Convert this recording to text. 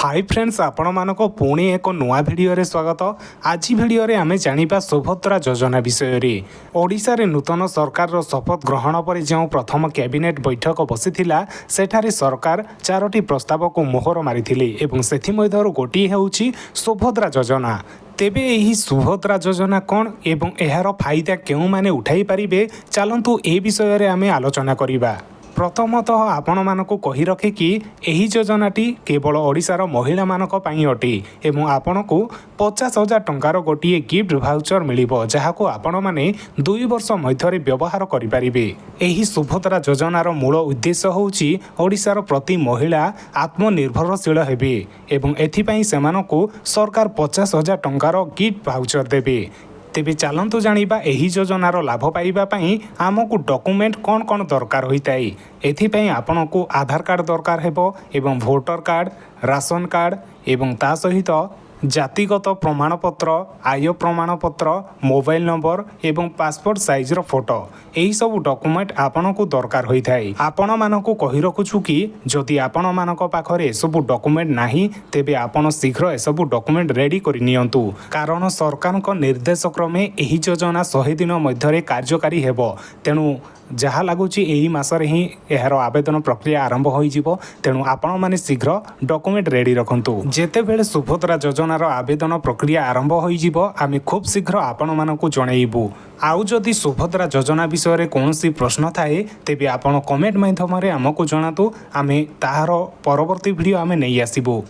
Hi friends, आपण मानक पुणी एक नुआ भिडियो रे स्वागत। आज भिडियो रे आमे जानिबा सुभद्रा योजना विषय रे। ओडिशा रे नूतन सरकार रो शपथ ग्रहण पर जो प्रथम कैबिनेट बैठक बसिथिला सेठारे सरकार 4टी प्रस्ताव को मोहर मारिथिले एवं सेथि मध्यरु गोटी हेउची सुभद्रा योजना। तेबे एही सुभद्रा योजना कौन एवं एहार फायदा केउ माने उठाई पारिबे, चलंतु ए विषय रे आमे आलोचना करिबा। प्रथमतः आपण मानक कही रखे कि एही योजनाटी केवल ओडिशार महिला मानक पई अटे एवं आपण को 50,000 टंकार गोटे गिफ्ट भाउचर मिलिबो, जहाको आपण माने 2 वर्ष मध्यरे व्यवहार करि परिबे। एही सुभद्रा योजनार मूल उद्देश्य होउची ओडिशार प्रति महिला आत्मनिर्भरशील हेबे एवं एथि पई सेमानको सरकार 50,000 टंकार गिफ्ट भाउचर देबे। तेबे चलंतु जानिबा एही योजनार लाभ पाइबा पई आमको डॉक्यूमेंट कौन कौन दरकार होइताई। एथिपई आपनको आधार कार्ड दरकार हेबो एवं वोटर कार्ड, राशन कार्ड एवं ता सहित जातिगत प्रमाणपत्र, आय प्रमाणपत्र, मोबाइल नंबर एवं पासपोर्ट साइज रो फोटो, एही सब डॉक्यूमेंट आपनको दरकार होइथाई। आपण मानको कहि रखुछु कि जदि आपण मानको पाखरे सब डॉक्यूमेंट नाही तेबे आपण शीघ्र ए सब डॉक्यूमेंट रेडी करि नियंतु, कारण सरकारक निर्देश क्रमे एही योजना 100 दिन मध्यरे कार्यकारी हेबो। तेनु जहा लगुची एही मासरे ही एहार आवेदन प्रक्रिया आरंभ होई जिवो। तेनु आपण माने शीघ्र डॉक्यूमेंट रेडी रखंतु। जेते बेले सुभद्रा योजनार आवेदन प्रक्रिया आरंभ होई जिवो, आमे खूब शीघ्र आपण मानकु जणैबु। आउ जदि सुभद्रा योजना विषय रे कोनोसी प्रश्न थाए तेबे आपण कमेंट माध्यम रे हमकु जणातु, आमे ताहार परवर्ती वीडियो आमे नै आसीबु।